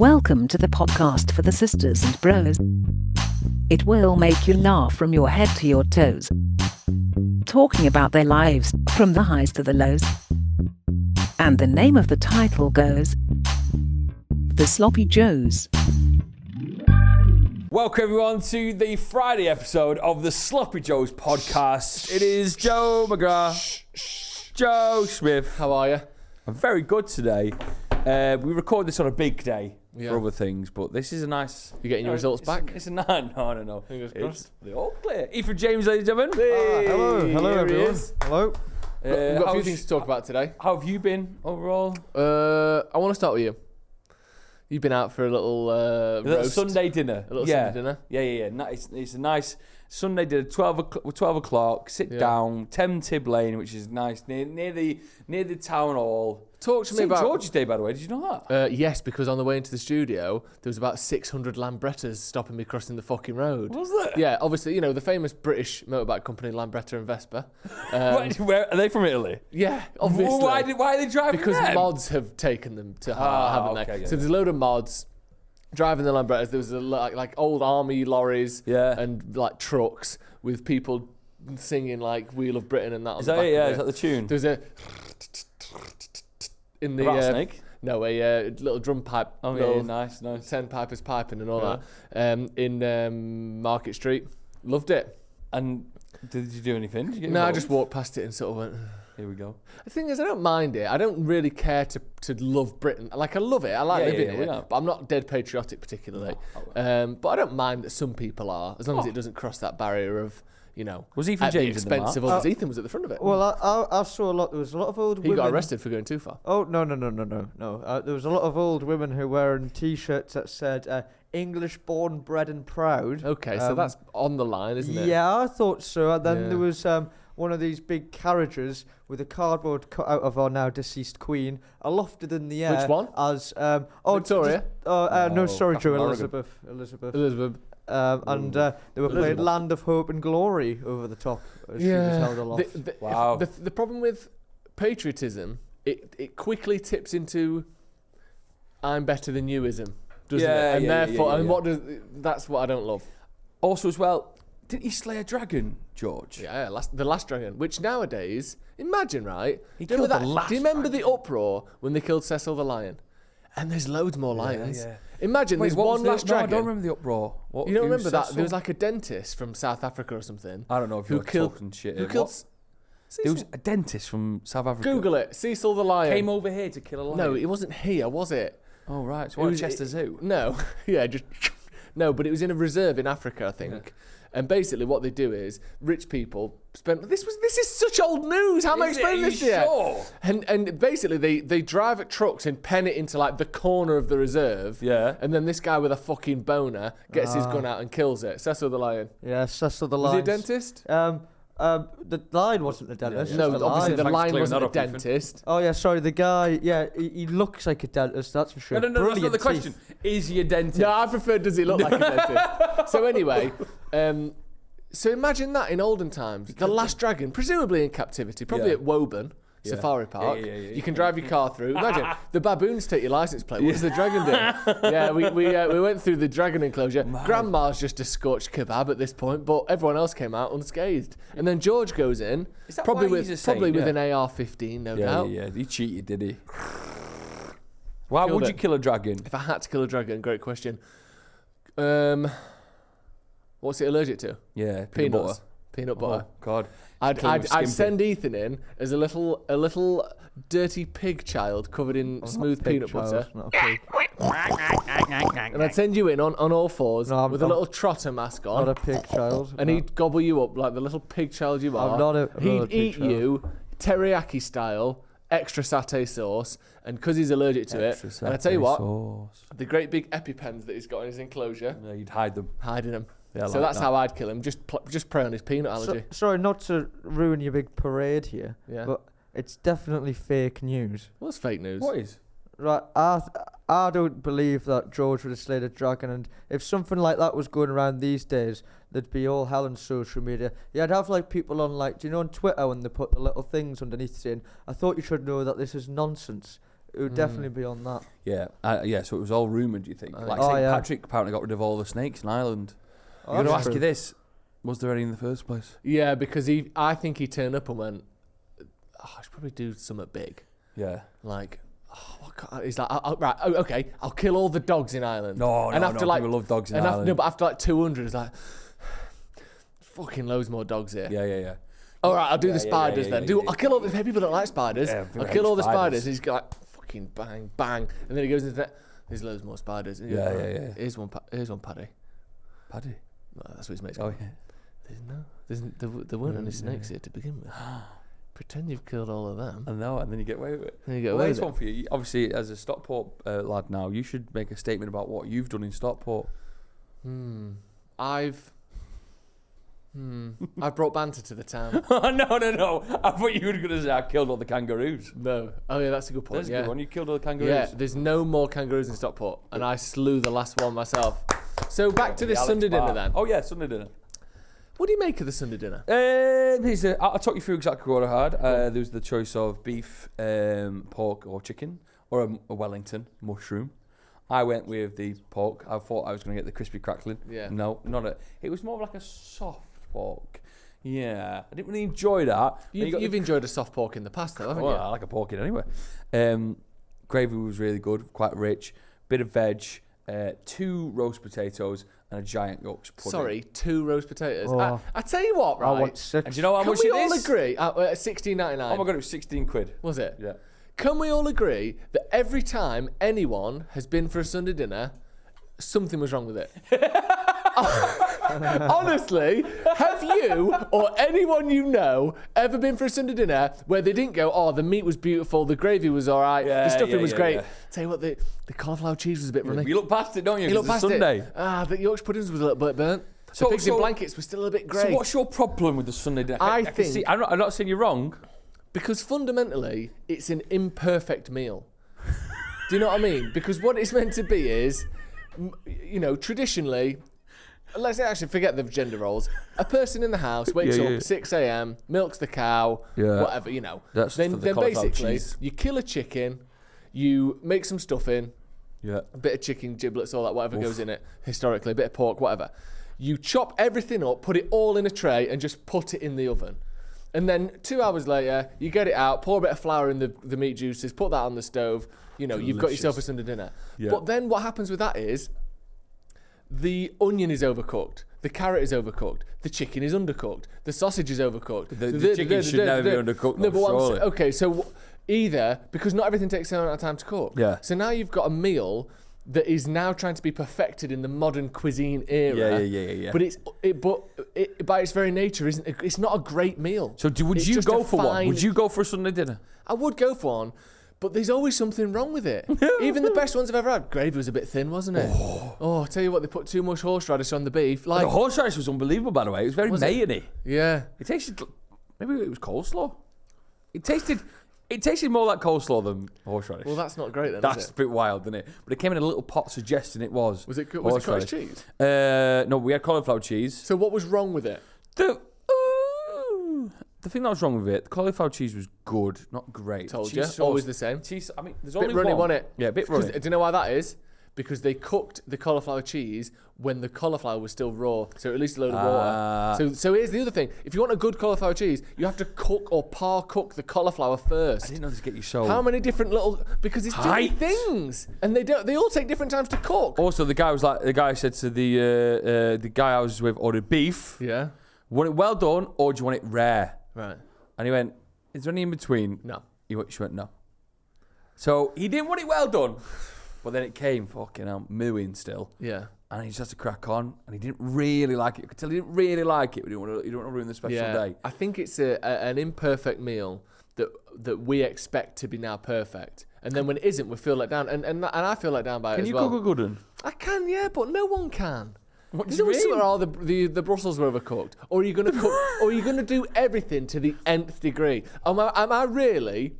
Welcome to the podcast for the sisters and bros. It will make you laugh from your head to your toes. Talking about their lives, from the highs to the lows. And the name of the title goes, The Sloppy Joes. Welcome everyone to the Friday episode of the Sloppy Joes podcast. It is Joe McGrath, Joe Smith. How are you? I'm very good today. We record this on a big day for other things, but this is a nice... You getting your results back? It's a no. Fingers It's crossed. the all clear. Ethan James, ladies and gentlemen. Hello everyone. Hello. We've got a few things to talk about today. How have you been overall? I want to start with you. You've been out for a little roast. Sunday dinner. A little Sunday dinner. Yeah. It's a nice Sunday dinner. 12 o'clock. Sit down. Tib Lane, which is nice near the town hall. Talk to me St. about George's Day, by the way. Did you know that? Yes, because on the way into the studio, there was about 600 Lambrettas stopping me crossing the fucking road. Was there? Yeah, obviously, you know, the famous British motorbike company Lambretta and Vespa. Where are they from? Italy? Yeah, obviously. Well, why are they driving Because them? mods have taken them to heart, haven't they? Okay, yeah, so there's a load of mods driving the Lambrettas. There was like old army lorries and like trucks with people singing like Wheel of Britain and that on Is the that back it? Yeah, of is that the tune? There's a in the rattlesnake? No, a little drum pipe. Oh yeah, nice. 10 pipers piping and all that. In Market Street, loved it. And did you do anything? Did you get No, I involved? just walked past it and sort of went. Here we go. The thing is, I don't mind it. I don't really care to love Britain. Like, I love it. I like living we it. know. But I'm not dead patriotic particularly. But I don't mind that some people are, as long as it doesn't cross that barrier of, you know, Was Ethan at the James in the expense of others. Ethan was at the front of it. Well, I saw a lot. There was a lot of old He women. got arrested for going too far. Oh no! There was a lot of old women who were wearing T-shirts that said "English born, bred and proud." Okay, so that's on the line, isn't it? Yeah, I thought so. And then Yeah. there was one of these big carriages with a cardboard cut out of our now deceased queen, aloft in the air. Which one? As Victoria? No, sorry, Joe. Catherine Elizabeth. And they were playing "Land of Hope and Glory" over the top. As she was held aloft. Wow. The problem with patriotism, it quickly tips into "I'm better than you"ism, doesn't it? And therefore, that's what I don't love. Also, as well, did he slay a dragon, George? Yeah, the last dragon. Which nowadays, imagine, right? He Do you killed remember the last Do you remember the dragon. uproar when they killed Cecil the lion? And there's loads more lions. Yeah. Imagine Wait, there's what one was last No, I dragon. don't remember the uproar. You don't remember that? Cecil? There was like a dentist from South Africa or something. I don't know if who you're killed- talking shit. Who here. killed? What? There was a dentist from South Africa. Google it. Cecil the lion. Came over here to kill a lion. No, it wasn't here, was it? Oh right, so It what? was- Chester Zoo. No, yeah, just no. But it was in a reserve in Africa, I think. Yeah. And basically, what they do is rich people spend. This is such old news. How am I Is it? explaining Are this you to you? sure? And basically, they drive at trucks and pen it into like the corner of the reserve. Yeah. And then this guy with a fucking boner gets his gun out and kills it. Cecil the lion. Yeah, Cecil the Was Lion. he a dentist? The lion wasn't a dentist. No, just a obviously the lion. lion clearing wasn't that a up, Ethan. dentist. Oh yeah, sorry. The guy, he looks like a dentist. That's for sure. No, that's not Brilliant the question. teeth. Is he a dentist? No, I prefer does he look like a dentist. So anyway, so imagine that in olden times. The last dragon, presumably in captivity, probably at Woburn Safari Park. Yeah. You can drive your car through. Imagine, the baboons take your license plate. What does the dragon do? Yeah, we went through the dragon enclosure. Grandma's just a scorched kebab at this point, but everyone else came out unscathed. And then George goes in, Is that probably why he's a with saint? an AR-15, no doubt. Yeah. He cheated, did he? Why Killed would you it. kill a dragon? If I had to kill a dragon, great question. What's it allergic to? Yeah, Peanuts. Peanut Oh butter. God. I'd send Ethan in as a little dirty pig child covered in smooth Pig peanut child, butter, not a pig. and I'd send you in on all fours No, I'm with a not- little trotter mask Not a on, pig child. and he'd gobble you up like the little pig child you are. I'm not a He'd pig eat child. you teriyaki style, extra satay sauce, and because he's allergic to it, and I tell you what, the great big EpiPens that he's got in his enclosure, Yeah, you'd hide them. hiding them. Yeah, I So like that's that. how I'd kill him. Just prey on his peanut allergy. Sorry, not to ruin your big parade here, Yeah. but it's definitely fake news. What's fake news? What is? Right, I don't believe that George would have slayed a dragon, and if something like that was going around these days, there'd be all hell on social media. Yeah, I'd have like people on like, do you know on Twitter when they put the little things underneath saying, "I thought you should know that this is nonsense." it would definitely be on that. Yeah, so it was all rumoured, you think? Like Oh, St. yeah. Patrick apparently got rid of all the snakes in Ireland. Oh, I'm going to that's ask you true. this. Was there any in the first place? Yeah, because I think he turned up and went, I should probably do something big. Yeah. Like, he's like, okay, I'll kill all the dogs in Ireland. No, people love dogs in Ireland. But after like 200, it's like, fucking loads more dogs here. Yeah. All right, I'll do the spiders then. yeah. I'll kill all the people that like spiders. Yeah, I'll kill all the spiders. He's like, fucking bang, bang. And then he goes into that. There's loads more spiders. And he goes, Yeah. Here's one, Paddy. Paddy? Well, that's what his mate's Oh, called. yeah. There weren't any snakes here to begin with. Pretend you've killed all of them. I know, and then you get away with it. Then you get Well, away there's with one for you. Obviously, as a Stockport lad now, you should make a statement about what you've done in Stockport. I've brought banter to the town. No. I thought you were going to say I killed all the kangaroos. No. Oh yeah, that's a good point. That's a yeah. good one. You killed all the kangaroos. Yeah, there's no more kangaroos in Stockport, and I slew the last one myself. So back to this Alex Sunday Barr. dinner then. Oh yeah, Sunday dinner. What do you make of the Sunday dinner? I'll talk you through exactly what I had. There was the choice of beef, pork, or chicken, or a Wellington mushroom. I went with the pork. I thought I was going to get the crispy crackling. Yeah. No, not it. It was more of like a soft pork. Yeah, I didn't really enjoy that. You've enjoyed a soft pork in the past, though, haven't Well, you? I like a pork in anyway. Gravy was really good, quite rich. Bit of veg, 2 roast potatoes, and a giant Yorkshire pudding. Sorry, 2 roast potatoes. Oh. I tell you what, right? I want 6. And do you know how Can much we it all is? agree? $16.99. Oh my god, it was 16 quid. Was it? Yeah. Can we all agree that every time anyone has been for a Sunday dinner, something was wrong with it? Honestly, have you or anyone you know ever been for a Sunday dinner where they didn't go, oh, the meat was beautiful, the gravy was all right, the stuffing was great. yeah. Tell you what, the cauliflower cheese was a bit runny. You look past it, don't you? You look 'Cause past it's Sunday. it. The Yorkshire puddings was a little bit burnt. So- The pigs in so- blankets were still a bit grey. So what's your problem with the Sunday dinner? I can think- see, I'm not saying you're wrong. Because fundamentally, it's an imperfect meal. Do you know what I mean? Because what it's meant to be is, traditionally, let's actually forget the gender roles. A person in the house wakes up 6 a.m., milks the cow, whatever, That's Then for the cauliflower basically, cheese. you kill a chicken, you make some stuffing, Yeah. a bit of chicken giblets, all that, whatever goes in it, historically, a bit of pork, whatever. You chop everything up, put it all in a tray, and just put it in the oven. And then 2 hours later, you get it out, pour a bit of flour in the meat juices, put that on the stove. You've got yourself a Sunday dinner. Yeah. But then what happens with that is the onion is overcooked, the carrot is overcooked, the chicken is undercooked, the sausage is overcooked. The chicken should never be undercooked, No, but surely. okay, so either, because not everything takes a amount of time to cook. Yeah. So now you've got a meal that is now trying to be perfected in the modern cuisine era. Yeah. But it by its very nature it's not a great meal. So would It's you just go a for one? fine- Would you go for a Sunday dinner? I would go for one, but there's always something wrong with it. Even the best ones I've ever had, gravy was a bit thin, wasn't it? Oh, I tell you what, they put too much horseradish on the beef. The horseradish was unbelievable, by the way. It was very Was it? mayonnaise. Yeah. It tasted, maybe it was coleslaw. It tasted more like coleslaw than horseradish. Well, that's not great then, That's is a it? bit wild, isn't it? But it came in a little pot suggesting it was. Was it cottage horseradish. cheese? No, we had cauliflower cheese. So what was wrong with it? The thing that was wrong with it, the cauliflower cheese was good, not great. Told Cheese you, sauce- always the same. Cheese, I mean, there's Bit only runny, one. wasn't it? Yeah, a bit 'Cause- runny. Do you know why that is? Because they cooked the cauliflower cheese when the cauliflower was still raw, so it released a load of water. So here's the other thing: if you want a good cauliflower cheese, you have to cook or par-cook the cauliflower I first. didn't know this get you so. How many different because it's Height. different things, and they all take different times to cook. Also, the guy said to the guy I was with, ordered beef. Yeah. Want it well done, or do you want it rare? Right. And he went, is there any in between? No. She went, no. So he didn't want it well done. But then it came fucking mooing still. Yeah. And he just has to crack on. And he didn't really like it. You could tell he didn't really like it. But he didn't want to ruin the special day. I think it's an imperfect meal that we expect to be now perfect. And then when it isn't, we feel let down. And I feel let down by it Can as you well. cook a good one? I can, yeah, but no one can. What do There's you always mean? somewhere the Brussels were overcooked. Or are you going to cook, or are you going to do everything to the nth degree? Am I really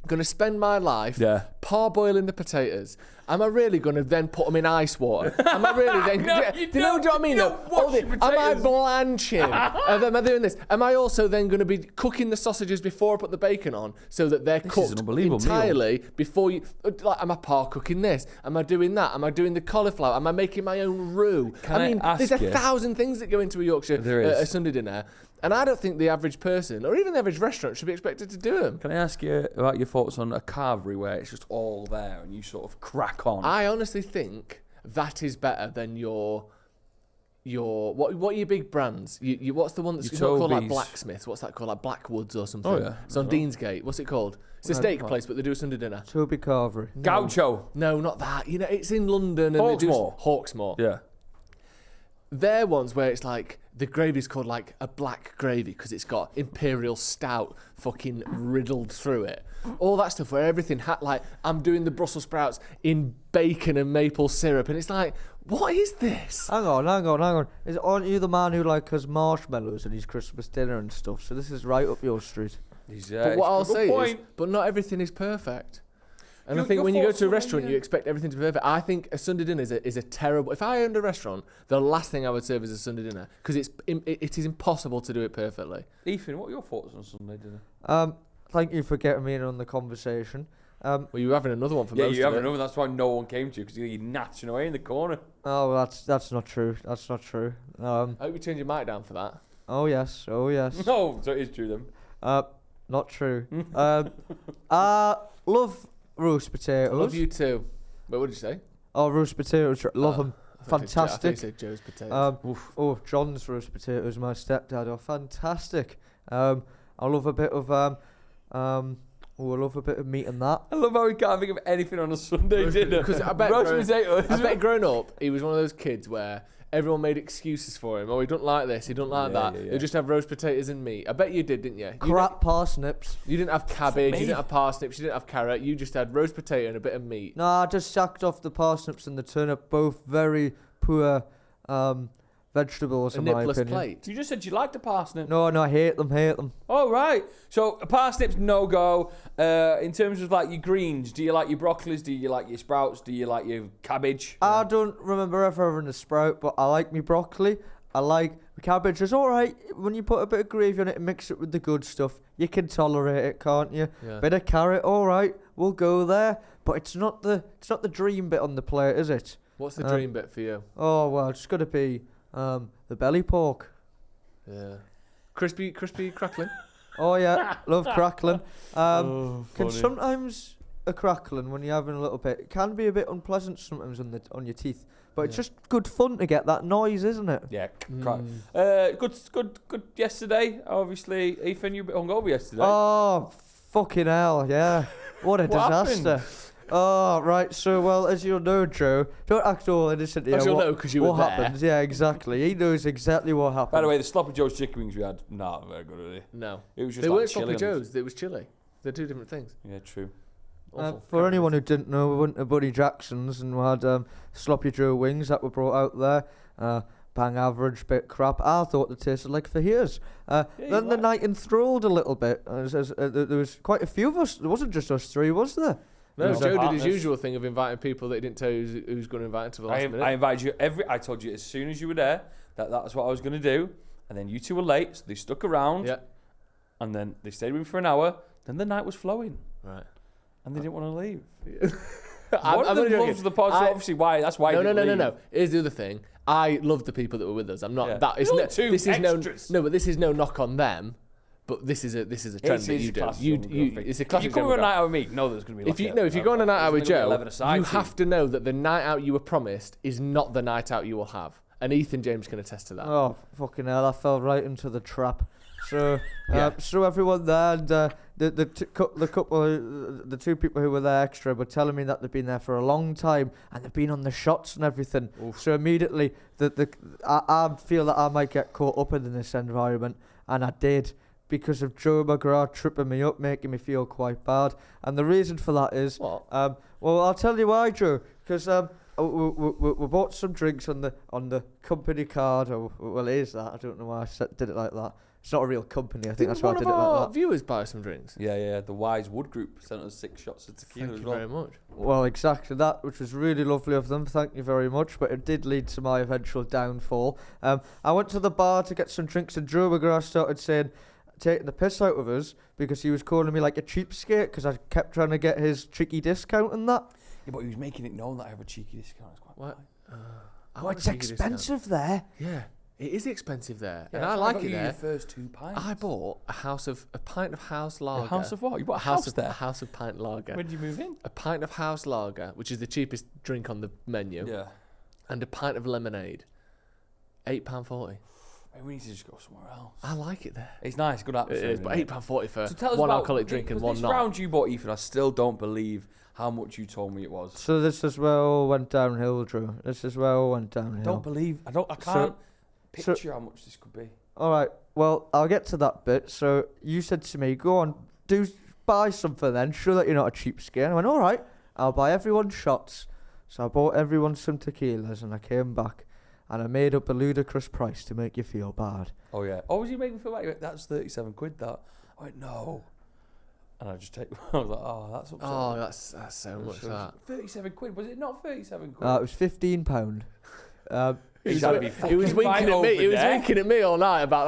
going to spend my life Yeah. parboiling the potatoes. Am I really going to then put them in ice water? Am I really then? No, do you you know don't. what I mean? You though? don't wash your Am I potatoes. blanching? Am I doing this? Am I also then going to be cooking the sausages before I put the bacon on so that they're is an cooked unbelievable meal. entirely before you? Like, am I par cooking this? Am I doing that? Am I doing the cauliflower? Am I making my own roux? Can I mean, ask there's a you- thousand things that go into a Yorkshire There is. a Sunday dinner. And I don't think the average person, or even the average restaurant, should be expected to do them. Can I ask you about your thoughts on a carvery where it's just all there and you sort of crack on? I honestly think that is better than your what are your big brands? You what's the one that's Your not called like Toby's. Blacksmiths? What's that called? Like Blackwoods or something? Oh, yeah. It's on Deansgate. What's it called? It's a steak place, but they do a Sunday dinner. Toby Carvery. Gaucho. No, not that. You know, it's in London and they do Hawksmoor. Hawksmoor. Yeah. They're ones where it's like the gravy's called like a black gravy because it's got imperial stout fucking riddled through it. All that stuff where everything had like I'm doing the Brussels sprouts in bacon and maple syrup, and it's like, what is this? Hang on. Aren't you the man who like has marshmallows at his Christmas dinner and stuff? So this is right up your street. But what I'll Good say point. is, but not everything is perfect. And I Your- think your when you go thoughts to a on it, restaurant, yeah. you expect everything to be perfect. I think a Sunday dinner is a terrible. If I owned a restaurant, the last thing I would serve is a Sunday dinner because it is impossible to do it perfectly. Ethan, what are your thoughts on Sunday dinner? Thank you for getting me in on the conversation. Well, you were having another one for Yeah, most you of have it. another. That's why no one came to you because you're natching away in the corner. Oh, well, that's not true. That's not true. I hope you turned your mic down for that. Oh yes. No, so it is true then. Not true. I love roast potatoes. I love you too. Wait, what did you say? Oh, roast potatoes. Love them. I thought you Fantastic. said Joe's potatoes. Oh, John's roast potatoes, my stepdad, are fantastic. I love a bit of I love a bit of meat in that. I love how we can't think of anything on a Sunday dinner. Because I bet roast growing- potatoes. I bet growing up, he was one of those kids where everyone made excuses for him. Oh, he don't like this, he don't like Yeah, that. yeah, yeah. He'll just have roast potatoes and meat. I bet you did, didn't you? Crap parsnips. You didn't have cabbage, me. you didn't have parsnips, you didn't have carrot. You just had roast potato and a bit of meat. No, I just sacked off the parsnips and the turnip, both very poor vegetables A in my nipless opinion. plate. You just said you liked a parsnip. No, I hate them. Oh, right. So, a parsnip's no go. In terms of like your greens, do you like your broccolis? Do you like your sprouts? Do you like your cabbage? I don't remember ever having a sprout, but I like me broccoli. I like my cabbage. It's all right when you put a bit of gravy on it and mix it with the good stuff. You can tolerate it, can't you? Yeah. Bit of carrot, all right. We'll go there. But it's not the dream bit on the plate, is it? What's the dream bit for you? Oh well, it's got to be the belly pork. Yeah. Crispy, crackling. Oh yeah, love crackling. Oh, Can sometimes a crackling when you're having a little bit, it can be a bit unpleasant sometimes on your teeth. But it's just good fun to get that noise, isn't it? Yeah, good yesterday. Obviously, Ethan, you were a bit hungover yesterday. Oh fucking hell, yeah! What a What disaster. Oh right, so well as you'll know, Joe, don't act all innocent here. As you'll know 'cause you what were there. happens? Yeah, exactly. He knows exactly what happened. By the way, the Sloppy Joe's chicken wings we had, not very good, really. No. It was just They like weren't chili Sloppy on Joe's, it was chili. They're two different things. Yeah, true. Awful. For anyone who didn't know, we went to Buddy Jackson's and we had Sloppy Joe wings that were brought out there. Bang average, bit crap. I thought they tasted like fajitas. Then the night enthralled a little bit. There was quite a few of us. There wasn't just us three, was there? No, No. Joe did his Partners. usual thing of inviting people that he didn't tell you who's going to invite until the last minute. I invited you I told you as soon as you were there that's what I was going to do, and then you two were late, so they stuck around, Yeah. and then they stayed with me for an hour. Then the night was flowing, Right. and they didn't want to leave. I'm One of only them joking. loves the pod, so I- obviously why? That's why. No, he no, didn't no, no, leave. no. Here's the other thing. I love the people that were with us. I'm not. Yeah. That is You're no. two This is extras. no. But this is no knock on them. But this is a trend It's that you his do. classic You, demographic. it's a If classic you come with a demographic. night out with me, no, there's going to be. If you go on a night out with Joe, you to have to know that the night out you were promised is not the night out you will have. And Ethan James can attest to that. Oh fucking hell! I fell right into the trap. So, Yeah. so everyone there, and the two people who were there extra were telling me that they've been there for a long time and they've been on the shots and everything. So immediately, I feel that I might get caught up in this environment, and I did because of Joe McGrath tripping me up, making me feel quite bad. And the reason for that is, What? well, I'll tell you why, Joe, because we bought some drinks on the company card. Or, well, it is that. I don't know why I did it like that. It's not a real company. I think Didn't that's why I one did of it our like that. viewers buy some drinks? Yeah. The Wise Wood Group sent us 6 shots of tequila Thank as you well. very much. Well, exactly that, which was really lovely of them. Thank you very much. But it did lead to my eventual downfall. I went to the bar to get some drinks, and Drew McGrath started taking the piss out of us because he was calling me like a cheapskate because I kept trying to get his cheeky discount and that. Yeah, but he was making it known that I have a cheeky discount. It's quite What? high. Oh, it's expensive there. Yeah, it is expensive there, Yeah, and that's I why like got it you there. Your first 2 pints. I bought a pint of house lager. A house of what? You bought a house there? A house of pint lager. When did you move in? A pint of house lager, which is the cheapest drink on the menu, Yeah. and a pint of lemonade. £8.40. Maybe we need to just go somewhere else. I like it there. It's nice, good It atmosphere. is, but £8.40 for So tell us one about alcoholic drink and one this not. round you bought, Ethan, I still don't believe how much you told me it was. So this is where all went downhill, Drew. This is where all went downhill. I don't believe. I can't picture how much this could be. All right. Well, I'll get to that bit. So you said to me, "Go on, buy something then. Show that you're not a cheapskate." And I went, "All right, I'll buy everyone shots." So I bought everyone some tequilas, and I came back, and I made up a ludicrous price to make you feel bad. Oh yeah. Oh, was you making me feel bad? You went, that's 37 quid. That. I went, no. And I just take. I was like, oh, that's upsetting. Oh, that's so much that. 37 quid. Was it not 37 quid? It was £15. He's He had to be was fucking winking right at me. over He was there. winking at me all night about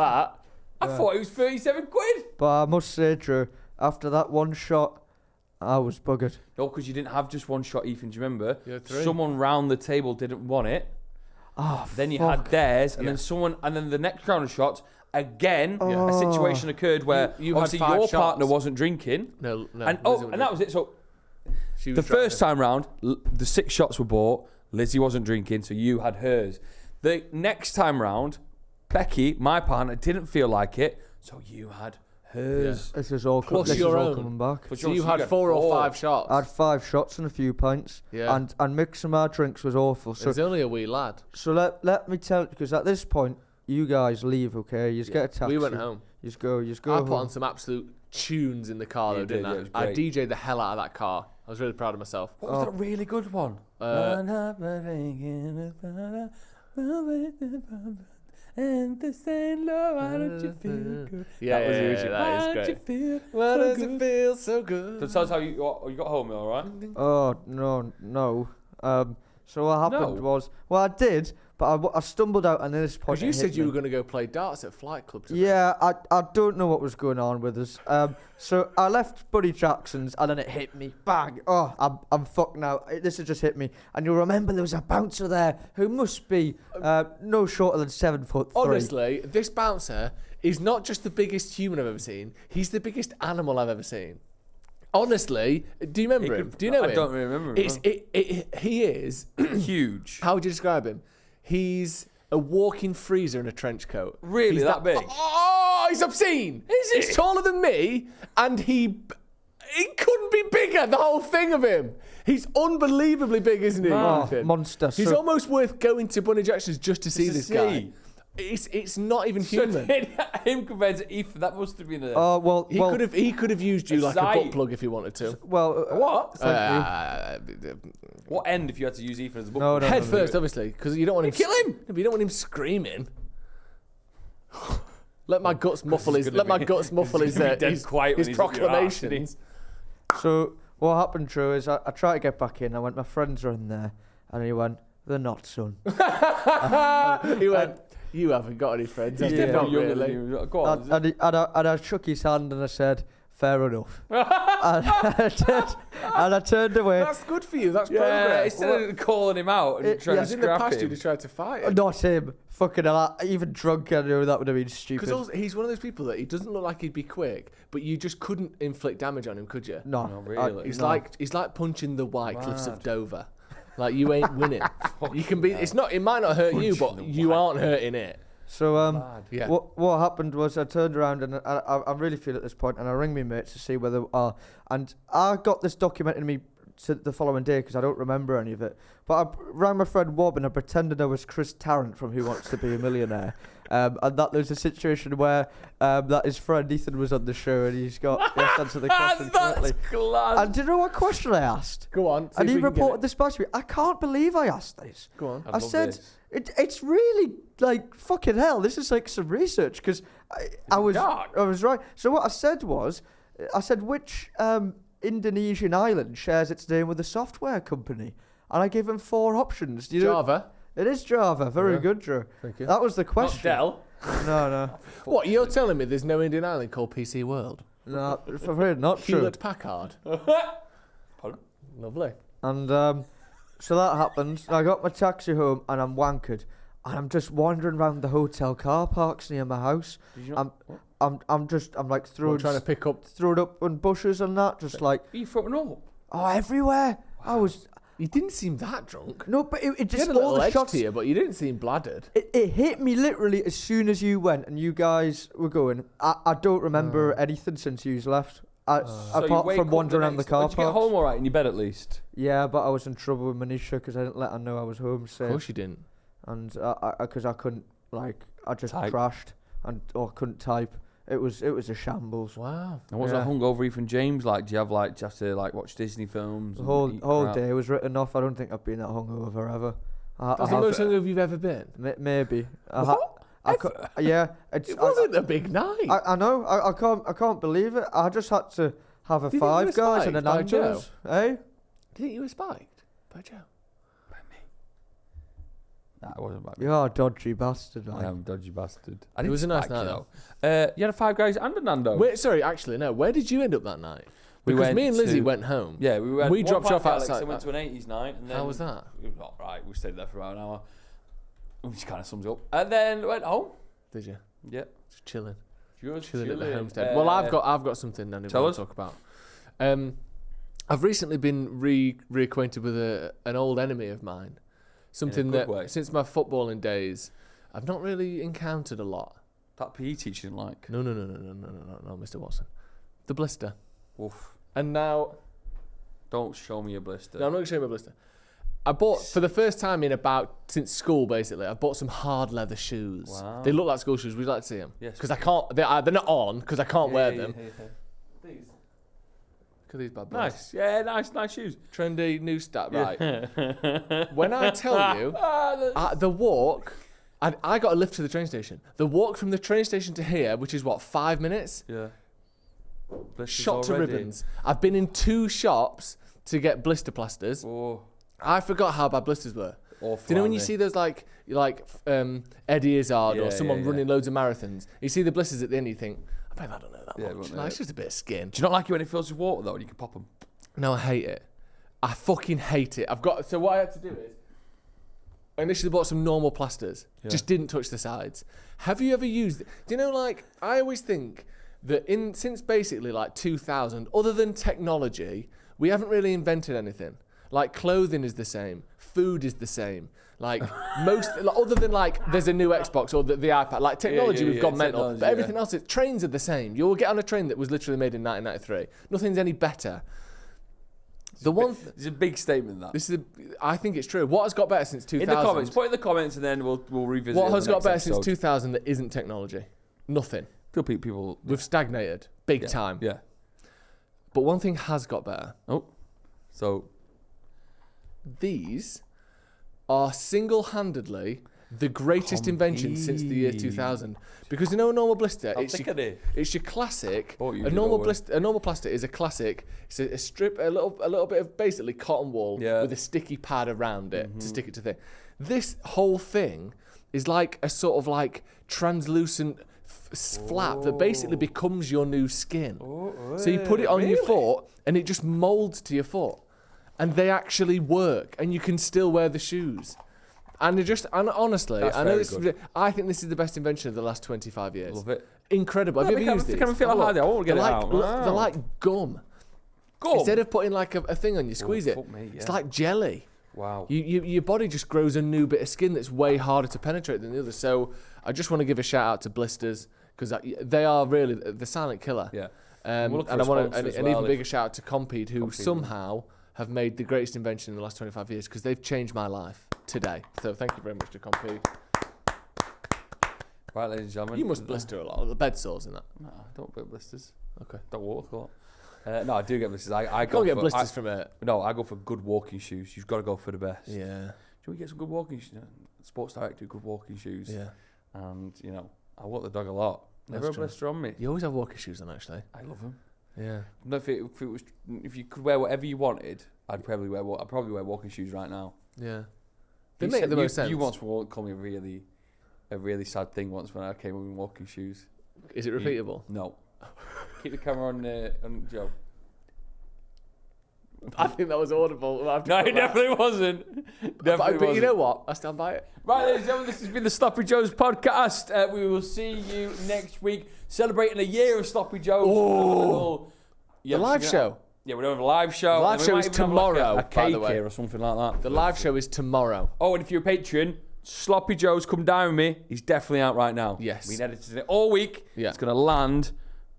that. I thought it was 37 quid. But I must say, Drew, after that one shot, I was buggered. No, because you didn't have just one shot, Ethan. Do you remember? You had 3. Someone round the table didn't want it. Then you had theirs, and then the next round of shots. Again, a situation occurred where You had obviously 5 your shots. partner wasn't drinking. No. And Lizzie wouldn't that was it. So She was the driving. first time round, the 6 shots were bought. Lizzie wasn't drinking, so you had hers. The next time round, Becky, my partner, didn't feel like it, so you had hers. This is all, Plus this is your all own. coming back. But So you had 4 or 5 shots. I had 5 shots and a few pints. Yeah. And mixing my drinks was awful. So He's only a wee lad. So let me tell you, because at this point, you guys leave, okay? You just get a taxi. We went home. You just go I home. put on some absolute tunes in the car, You though, didn't did, yeah, it was I? I great. DJ'd the hell out of that car. I was really proud of myself. What was that really good one? And the Saint Laurent, why don't you feel good? Yeah, That was the yeah, original. that Why is don't great. you feel Why so does good? it feel so good? So tell us how you got home, all right? Oh, no. So what happened No. was... Well, I did, but I stumbled out, and at this point... Because you it said hit you me. were going to go play darts at Flight Club today. Yeah, I don't know what was going on with us. So I left Buddy Jackson's, and then it hit me. Bang! Oh, I'm fucked now. This has just hit me. And you'll remember there was a bouncer there who must be no shorter than 7'3". Honestly, this bouncer is not just the biggest human I've ever seen. He's the biggest animal I've ever seen. Honestly, do you remember him? Do you know him? I don't remember him. He is... Huge. How would you describe him? He's a walking freezer in a trench coat. Really, He's that big? Oh, he's obscene. He's taller than me, and he couldn't be bigger. The whole thing of him. He's unbelievably big, isn't he? Ethan? Monster. He's So- almost worth going to Bunny Jackson's just to see to this see. guy. It's not even So human. him compared to Ethan, that must have been a... Oh, well... He could have used you like a Zai. butt plug if he wanted to. Well... What? Thank What end if you had to use Ethan as a book? No, no. Head first, obviously, because you don't want him. Kill him! No, but you don't want him screaming. Let my guts muffle his. gonna Let my be- guts muffle he's his. gonna be dead quiet when his he's up your arse, isn't he? proclamations. So what happened, Drew, is I tried to get back in. I went, my friends are in there. And he went, they're not, son. He went. You haven't got any friends. Have Yeah. you? Not Definitely younger than really. you. Go on. And I shook his hand and I said, fair enough. and I turned away. That's good for you. That's Yeah, progress. instead of calling him out and trying yeah. to He's in the scrap past. him. You'd have tried to fight him. Not him. Fucking hell. Even drunk, I know that would have been stupid. Because he's one of those people that he doesn't look like he'd be quick, but you just couldn't inflict damage on him, could you? No, No, really. He's no. like punching the White Cliffs of Mad. Dover. Like you ain't winning. You can be. It's not. It might not hurt you, but Punching the you White. aren't hurting it. So Mad. Yeah. what happened was I turned around and I really feel at this point, and I rang my mates to see whether and I got this documented me to the following day because I don't remember any of it. But I rang my friend Wob and I pretended I was Chris Tarrant from Who Wants to Be a Millionaire, and that there's a situation where that his friend Ethan was on the show and he's got yes, answer the question correctly. That's class. And do you know what question I asked? Go on. And he reported this back to me. I can't believe I asked this. Go on. I said, it's really like fucking hell. This is like some research because I was right. So what I said was, which Indonesian island shares its name with a software company, and I gave him 4 options. Do you know? Java. It is Java. Very good, Drew. Thank you. That was the question. Dell. No. What, you're telling me there's no Indian island called PC World? No, I'm afraid not true. Hewlett Packard. Pardon? Lovely. And so that happened. I got my taxi home and I'm wankered. And I'm just wandering around the hotel car parks near my house. Did you not? I'm like throwing Trying to pick up. throwing up on bushes and that, just like Are you throwing up? everywhere. Wow. You didn't seem that drunk. No, but it You just had a all little the edge shots. to you, but you didn't seem bladdered. It hit me literally as soon as you went and you guys were going. I don't remember anything since you left. So you Apart wake from up wandering around the car Did you get park. home all right in your bed at least? Yeah, but I was in trouble with Manisha because I didn't let her know I was home Of safe. course you didn't. And because I couldn't, like, I just Type. crashed or couldn't type. It was a shambles. Wow. And what's Yeah. that hungover Ethan James like? Do you have to watch Disney films? The and whole eat whole crap? day was written off. I don't think I've been that hungover ever. That's the most hungover you've ever been. Maybe. What? Yeah. It wasn't a big night. I know. I can't believe it. I just had to have a Do you think you Five were Guys and a spiked by Joe? Nando's. Eh? Do you think you were spiked by Joe? Nah, it wasn't bad. You're a dodgy bastard, I like. am a dodgy bastard. I It didn't was a nice spike night, you, though. You had a Five Guys and a Nando. Wait, sorry, actually, no. Where did you end up that night? We Because went me and Lizzie to- went home. Yeah, we went. We one dropped you off party, Alex, outside. and went to an 80s night. And then How was that? It was alright. We stayed there for about an hour. Which kind of sums it up. And then went home. Did you? Yeah. Just chilling. Just Chilling at the chilling. homestead. Well, I've got something I tell want us. to talk about. I've recently been reacquainted with an old enemy of mine. Something good that way. since my footballing days, I've not really encountered a lot. That PE teacher didn't like. No, Mr. Watson. The blister. Oof. And now, Don't show me a blister. no, I'm not going to show you my blister. I bought, for the first time since school, basically, I bought some hard leather shoes. Wow. They look like school shoes. Would you like to see them? Yes. Because I can't, they're not on, because I can't wear them. These. Look at these bad boys. Nice. Yeah, nice shoes. Trendy, new stat, right. When I tell you, the walk, I got a lift to the train station. The walk from the train station to here, which is what, 5 minutes? Yeah. Blisters Shot to already. ribbons. I've been in 2 shops to get blister plasters. Oh, I forgot how bad blisters were. awful. Do you know when you aren't see those like Eddie Izzard Yeah, or someone yeah. running loads of marathons? You see the blisters at the end, you think, I bet I don't know that Yeah, much. won't Like, know it's it. just a bit of skin. Do you not like it when it fills with water though, and you can pop them? No, I hate it. I fucking hate it. So what I had to do is, I initially bought some normal plasters. Yeah. Just didn't touch the sides. Have you ever used it? Do you know, like, I always think that since basically like 2000, other than technology, we haven't really invented anything. Like, clothing is the same. Food is the same. Like, other than like, there's a new Xbox or the iPad. Like, technology, we've gone mental. technology, But everything else, trains are the same. You'll get on a train that was literally made in 1993. Nothing's any better. The one... It's a big statement that. I think it's true. What has got better since 2000? In the comments, put in the comments, and then we'll revisit. What it in has the got next better episode. since 2000 that isn't technology? Nothing. People. We've stagnated big Yeah. time. Yeah. But one thing has got better. Oh. So. These are single-handedly the greatest invention since the year 2000. Because you know a normal blister, it's your classic. Oh, you A did normal always. blister, a normal plaster is a classic. It's a strip, a little bit of basically cotton wool Yeah. with a sticky pad around it to stick it to thing. This whole thing is like a sort of like translucent flap that basically becomes your new skin. So you put it on your foot and it just molds to your foot. And they actually work, and you can still wear the shoes. And honestly, That's I know very good. I think this is the best invention of the last 25 years. Love it. Incredible. Have you ever used these? Can feel Have a like look. I won't get they're it like, out. look, Wow. They're like gum. Gum. Instead of putting like a thing on, you squeeze it. fuck me, It's yeah. like jelly. Wow. Your body just grows a new bit of skin that's way harder to penetrate than the others. So I just want to give a shout out to Blisters because they are really the silent killer. Yeah. And We'll look for I a want sponsor an as even well bigger shout out to Compede, who Compede. somehow have made the greatest invention in the last 25 years because they've changed my life today. So thank you very much to Compede. Right, ladies and gentlemen. You must blister a lot. The bed sores and that. No, I don't get blisters. Okay. Don't walk a lot. No, I do get blisters. I Can't get for, blisters from it. No, I go for good walking shoes. You've got to go for the best. Yeah. Should we get some good walking shoes? Sports Direct do good walking shoes. Yeah. And, I walk the dog a lot. Never That's a blister on me. You always have walking shoes on, actually. I love them. Yeah. No, if you could wear whatever you wanted, I'd probably wear walking shoes right now. Yeah. They make the most sense. You once called me a really sad thing once when I came in walking shoes. Is it repeatable? No. Keep the camera on Joe. I think that was audible. No, it definitely wasn't. But you know what? I stand by it. Right, ladies and gentlemen, this has been the Sloppy Joes podcast. We will see you next week, celebrating a year of Sloppy Joes. Oh, the live show. Yeah, we're doing a live show. The live show is tomorrow, a by cake the way. here or something like that. The live show is tomorrow. Oh, and if you're a patron, Sloppy Joes Come Down With Me, he's definitely out right now. Yes. We edited it all week. Yeah. It's going to land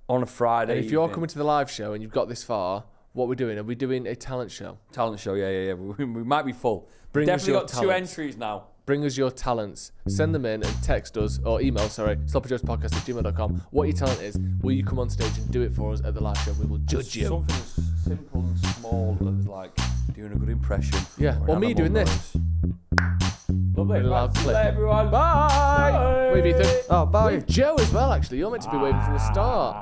on a Friday. And if you're evening. coming to the live show and you've got this far, what we're doing? Are we doing a talent show? Talent show, yeah. We might be full. Bring us Definitely your got talents. 2 entries now. Bring us your talents. Send them in and text us, or email, SloppyJoesPodcast@gmail.com. What your talent is. Will you come on stage and do it for us at the live show? We will judge you. Something as simple and small as like doing a good impression. Yeah, or me doing this. Lovely. Really loud See you clip. later, everyone. Bye! Wave, Ethan. Oh, bye. Wave Joe as well, actually. You're meant to be waving from the start.